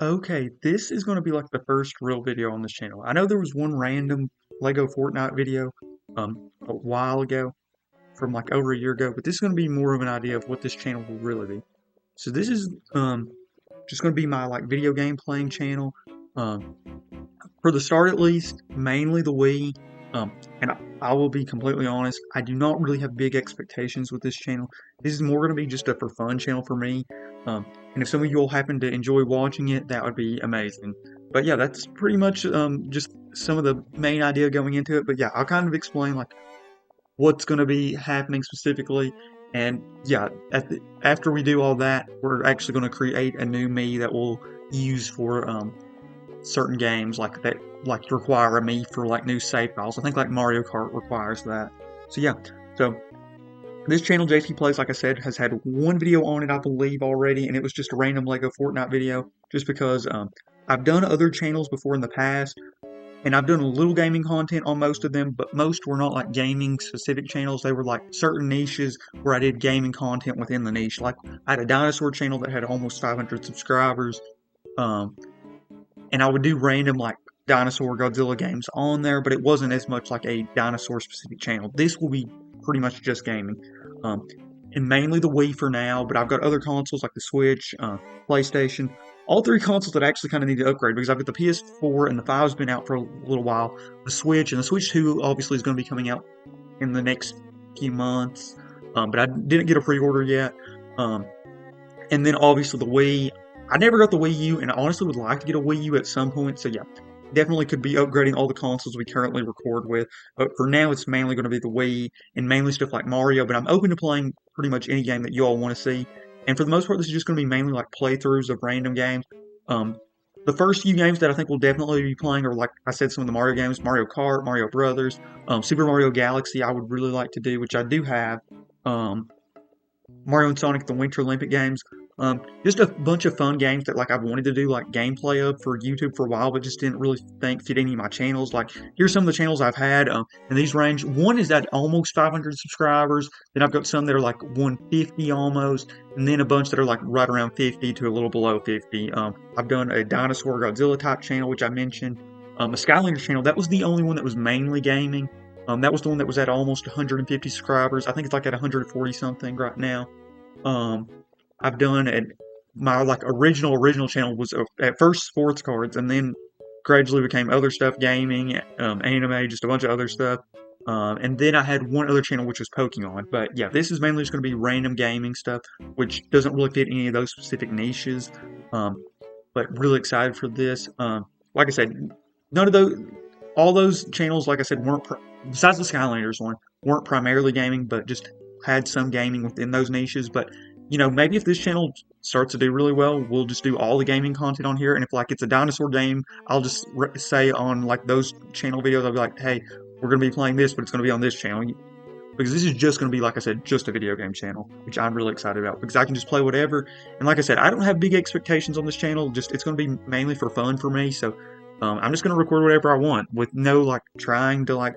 Okay, this is going to be like the first real video on this channel. I know there was one random Lego Fortnite video a while ago from like over a year ago, but this is going to be more of an idea of what this channel will really be. So this is just going to be my like video game playing channel. Um for the start at least, mainly the Wii. And I will be completely honest, I do not really have big expectations with this channel. This is more going to be just a for fun channel for me. And if some of you all happen to enjoy watching it, that would be amazing. But yeah, that's pretty much just some of the main idea going into it. But yeah, I'll kind of explain like what's going to be happening specifically. And yeah, after we do all that, we're actually going to create a new me that we'll use for certain games like that require a me for like new save files. I think like Mario Kart requires that. So yeah, so this channel JT Plays, like I said, has had one video on it I believe already, and it was just a random Lego Fortnite video. Just because I've done other channels before in the past, and I've done a little gaming content on most of them, but most were not like gaming specific channels. They were like certain niches where I did gaming content within the niche. Like I had a dinosaur channel that had almost 500 subscribers. Um, and I would do random like dinosaur Godzilla games on there, but it wasn't as much like a dinosaur specific channel. This will be pretty much just gaming, um, and mainly the Wii for now. But I've got other consoles like the Switch, PlayStation, all three consoles that I actually kind of need to upgrade because I've got the PS4 and the 5's been out for a little while. The Switch and the Switch 2 obviously is going to be coming out in the next few months, but I didn't get a pre-order yet. Um, and then obviously the Wii. I never got the Wii U, and I honestly would like to get a Wii U at some point. So yeah, definitely could be upgrading all the consoles we currently record with. But for now, it's mainly going to be the Wii and mainly stuff like Mario. But I'm open to playing pretty much any game that you all want to see. And for the most part, this is just going to be mainly like playthroughs of random games. Um, the first few games that I think we'll definitely be playing are like I said, some of the Mario games: Mario Kart, Mario Brothers, Super Mario Galaxy. I would really like to do, which I do have. Um, Mario and Sonic the Winter Olympic Games. Just a bunch of fun games that like I've wanted to do like gameplay of for YouTube for a while, but just didn't really think fit any of my channels. Like here's some of the channels I've had, and these range. One is at almost 500 subscribers. Then I've got some that are like 150 almost, and then a bunch that are like right around 50 to a little below 50. I've done a dinosaur Godzilla type channel, which I mentioned. A Skylanders channel. That was the only one that was mainly gaming. That was the one that was at almost 150 subscribers. I think it's like at 140 something right now. Um, I've done my like original channel was at first sports cards, and then gradually became other stuff, gaming, anime, just a bunch of other stuff. And then I had one other channel which was Pokemon. But yeah, this is mainly just going to be random gaming stuff, which doesn't really fit any of those specific niches. Um, but really excited for this. Like I said, none of those, all those channels, like I said, weren't besides the Skylanders one, weren't primarily gaming, but just had some gaming within those niches. But maybe if this channel starts to do really well, we'll just do all the gaming content on here. And if like it's a dinosaur game, I'll just say on like those channel videos, I'll be like, hey, we're gonna be playing this, but it's gonna be on this channel because this is just going to be, like I said, just a video game channel, which I'm really excited about because I can just play whatever. And like I said, I don't have big expectations on this channel. Just it's going to be mainly for fun for me. So I'm just going to record whatever I want with no like trying to like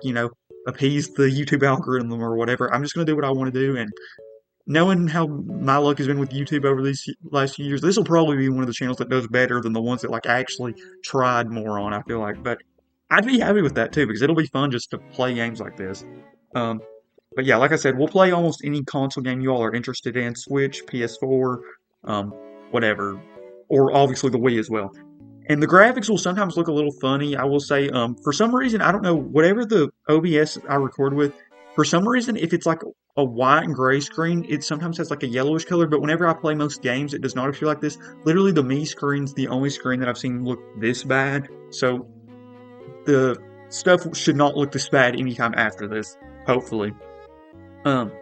appease the YouTube algorithm or whatever. I'm just going to do what I want to do. And knowing how my luck has been with YouTube over these last few years, this will probably be one of the channels that does better than the ones that like actually tried more on. I feel like, but I'd be happy with that too because it'll be fun just to play games like this. Um, but yeah, like I said, we'll play almost any console game you all are interested in, Switch, PS4, um, whatever, or obviously the Wii as well. And the graphics will sometimes look a little funny. I will say, for some reason, I don't know, whatever the OBS I record with, for some reason, if it's like a white and gray screen, it sometimes has like a yellowish color. But whenever I play most games, it does not appear like this. Literally, the Me screen's the only screen that I've seen look this bad. So the stuff should not look this bad anytime after this, hopefully. Um,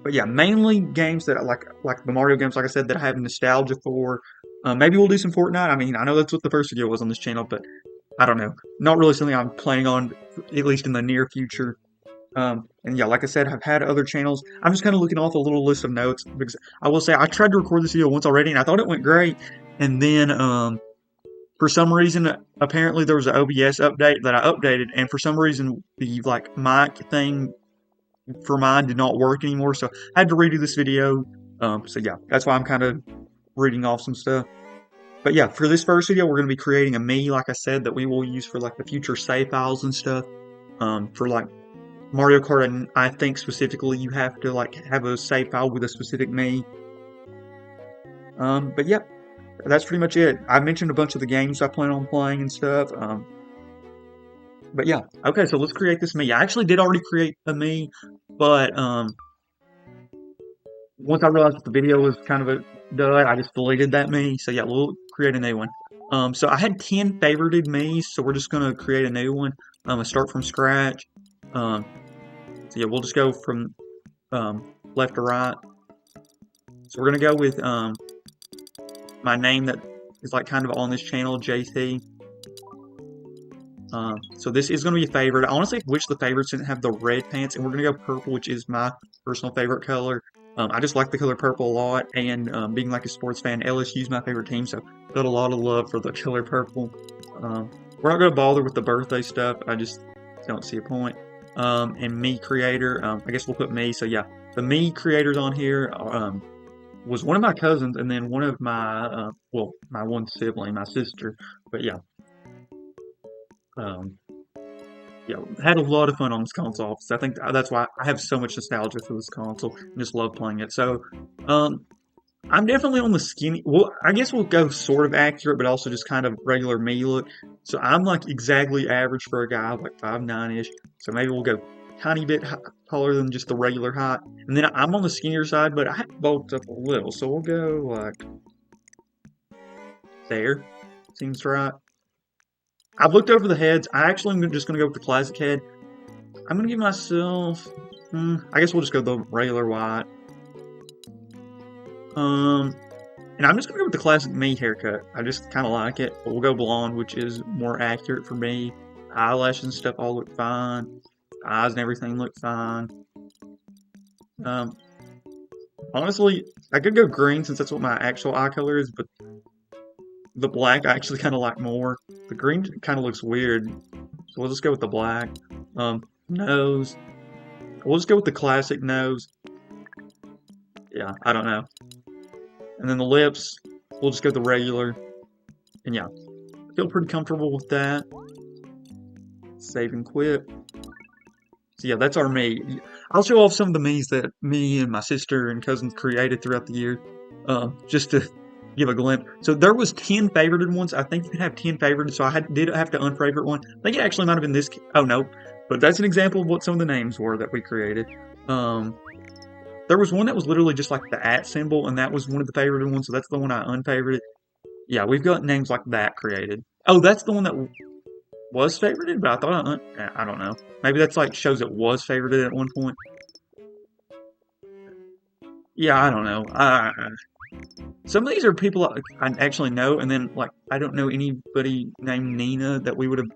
but yeah, mainly games that I like the Mario games, like I said, that I have nostalgia for. Maybe we'll do some Fortnite. I mean, I know that's what the first video was on this channel, but I don't know. Not really something I'm planning on, at least in the near future. And yeah, like I said, I've had other channels. I'm just kind of looking off a little list of notes because I will say I tried to record this video once already, and I thought it went great. And then, for some reason, apparently there was an OBS update that I updated, and for some reason the like mic thing for mine did not work anymore, so I had to redo this video. So yeah, that's why I'm kind of reading off some stuff. But yeah, for this first video, we're going to be creating a me, like I said, that we will use for like the future save files and stuff. For like Mario Kart, and I think specifically you have to like have a save file with a specific me. But yeah, that's pretty much it. I mentioned a bunch of the games I plan on playing and stuff. But yeah, okay, so let's create this me. I actually did already create a me, but once I realized that the video was kind of a dud, I just deleted that me. So yeah, we'll create a new one. So I had 10 favorited me's, so we're just gonna create a new one. And start from scratch. So yeah, we'll just go from left to right. So we're gonna go with my name that is like kind of on this channel, JT. So this is going to be a favorite. I honestly wish the favorites didn't have the red pants, and we're going to go purple, which is my personal favorite color. I just like the color purple a lot, and being like a sports fan, LSU is my favorite team, so got a lot of love for the color purple. We're not going to bother with the birthday stuff. I just don't see a point. And me creator, I guess we'll put me. So yeah, the me creators on here was one of my cousins, and then one of my well, my one sibling, my sister. But yeah. Yeah, had a lot of fun on this console. So I think that's why I have so much nostalgia for this console and just love playing it. So, I'm definitely on the skinny. Well, I guess we'll go sort of accurate, but also just kind of regular me look. So I'm like exactly average for a guy, like 5'9" ish. So maybe we'll go tiny bit taller than just the regular height. And then I'm on the skinnier side, but I have bulked up a little. So we'll go like there. Seems right. I've looked over the heads. I actually am just going to go with the classic head. I'm going to give myself... I guess we'll just go the regular white. And I'm just going to go with the classic me haircut. I just kind of like it. But we'll go blonde, which is more accurate for me. Eyelashes and stuff all look fine. Eyes and everything look fine. Honestly, I could go green since that's what my actual eye color is, but the black I actually kind of like more. The green kind of looks weird, so we'll just go with the black. Nose. We'll just go with the classic nose. Yeah, I don't know. And then the lips, we'll just go the regular. And yeah, I feel pretty comfortable with that. Save and quit. So yeah, that's our me. I'll show off some of the me's that me and my sister and cousins created throughout the year. Just to give a glimpse. So there was 10 favorited ones. I think you could have 10 favorited, so I did have to unfavorite one. I think it actually might have been this. Oh, no. But that's an example of what some of the names were that we created. There was one that was literally just like the @ symbol, and that was one of the favorited ones, so that's the one I unfavorited. Yeah, we've got names like that created. Oh, that's the one that was favorited, but I thought I don't know. Maybe that's like shows it was favorited at one point. Yeah, I don't know. Some of these are people I actually know, and then like I don't know anybody named Nina that we would have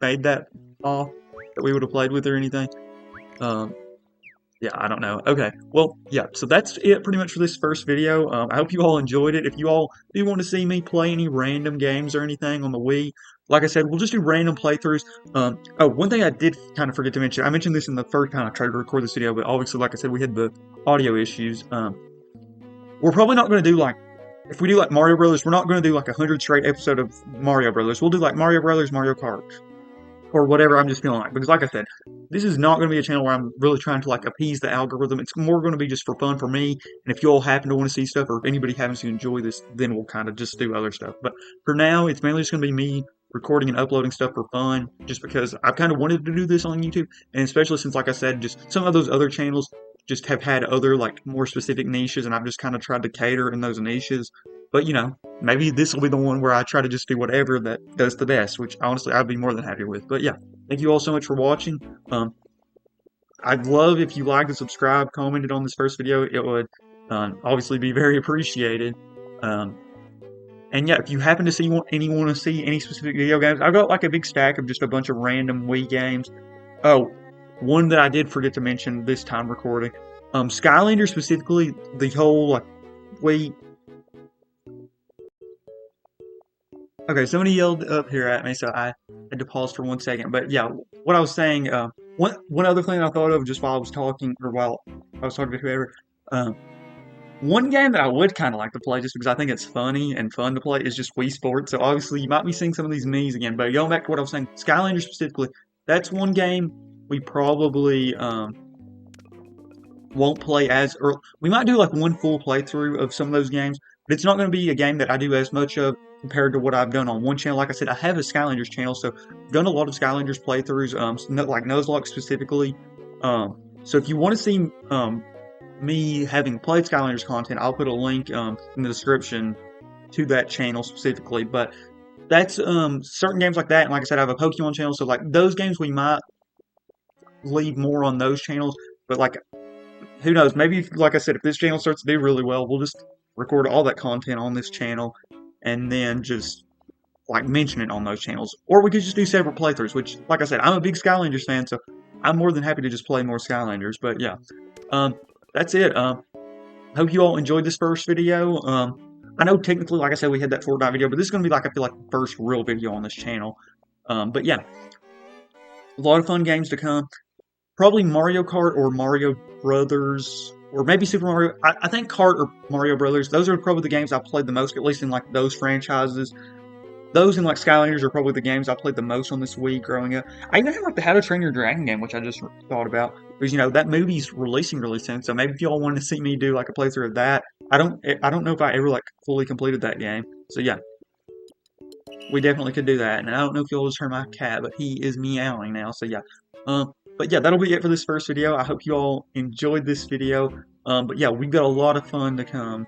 made that off, that we would have played with or anything. Yeah, I don't know. Okay, well, yeah, so that's it pretty much for this first video. I hope you all enjoyed it. If you all do want to see me play any random games or anything on the Wii, like I said, we'll just do random playthroughs. Oh, one thing I did kind of forget to mention, I mentioned this in the first time I tried to record this video, but obviously, like I said, we had the audio issues. We're probably not going to do like, if we do like Mario Brothers, we're not going to do like 100 straight episode of Mario Brothers. We'll do like Mario Brothers, Mario Kart, or whatever I'm just feeling like. Because like I said, this is not going to be a channel where I'm really trying to like appease the algorithm. It's more going to be just for fun for me. And if you all happen to want to see stuff, or if anybody happens to enjoy this, then we'll kind of just do other stuff. But for now, it's mainly just going to be me recording and uploading stuff for fun, just because I've kind of wanted to do this on YouTube, and especially since, like I said, just some of those other channels just have had other like more specific niches, and I've just kind of tried to cater in those niches. But you know, maybe this will be the one where I try to just do whatever that does the best, which honestly I'd be more than happy with. But yeah, thank you all so much for watching. I'd love if you liked and subscribed, commented on this first video. It would obviously be very appreciated. And yeah, if you happen to see want to see any specific video games, I've got like a big stack of just a bunch of random Wii games. Oh, one that I did forget to mention this time recording. Skylanders specifically, the whole like Wii. Okay, somebody yelled up here at me, so I had to pause for 1 second. But yeah, what I was saying, one other thing I thought of just while I was talking, or while I was talking to whoever, One game that I would kind of like to play just because I think it's funny and fun to play is just Wii Sports. So obviously you might be seeing some of these memes again, but going back to what I was saying, Skylanders specifically, that's one game we probably won't play as early. We might do like one full playthrough of some of those games, but it's not going to be a game that I do as much of compared to what I've done on one channel. Like I said, I have a Skylanders channel, so I've done a lot of Skylanders playthroughs, like Nuzlocke specifically. So if you want to see me having played Skylanders content, I'll put a link in the description to that channel specifically. But that's certain games like that, and like I said, I have a Pokemon channel, so like those games we might leave more on those channels. But like who knows? Maybe, like I said, if this channel starts to do really well, we'll just record all that content on this channel and then just like mention it on those channels. Or we could just do several playthroughs, which, like I said, I'm a big Skylanders fan, so I'm more than happy to just play more Skylanders. But yeah, um, that's it. Hope you all enjoyed this first video. I know technically, like I said, we had that Fortnite video, but this is going to be like, I feel like, the first real video on this channel. But yeah, a lot of fun games to come. Probably Mario Kart or Mario Brothers, or maybe Super Mario. I think Kart or Mario Brothers. Those are probably the games I played the most, at least in like those franchises. Those and like Skylanders are probably the games I played the most on this Wii growing up. I even have like the How to Train Your Dragon game, which I just thought about, because that movie's releasing really soon. So maybe if y'all wanted to see me do like a playthrough of that, I don't know if I ever like fully completed that game. So yeah, we definitely could do that. And I don't know if you'll just heard my cat, but he is meowing now. So yeah. But yeah, that'll be it for this first video. I hope you all enjoyed this video. But yeah, we've got a lot of fun to come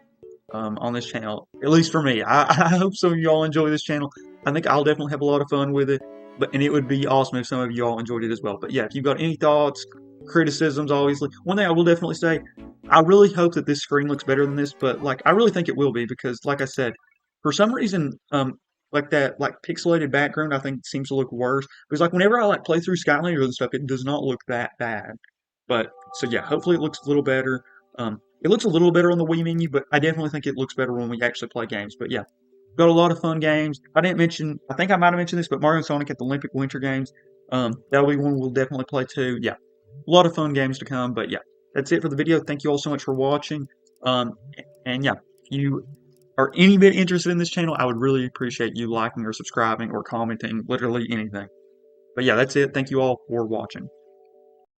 on this channel. At least for me. I hope some of you all enjoy this channel. I think I'll definitely have a lot of fun with it. And it would be awesome if some of you all enjoyed it as well. But yeah, if you've got any thoughts, criticisms, obviously. One thing I will definitely say, I really hope that this screen looks better than this, but like I really think it will be because like I said, for some reason, like that like pixelated background I think seems to look worse. Because like whenever I like play through Skylanders and stuff, it does not look that bad. But so yeah, hopefully it looks a little better. It looks a little better on the Wii menu, but I definitely think it looks better when we actually play games. But yeah, got a lot of fun games. I didn't mention, I think I might have mentioned this, but Mario and Sonic at the Olympic Winter Games. That'll be one we'll definitely play too. Yeah, a lot of fun games to come. But yeah, that's it for the video. Thank you all so much for watching. And yeah, if you are any bit interested in this channel, I would really appreciate you liking or subscribing or commenting, literally anything. But yeah, that's it. Thank you all for watching.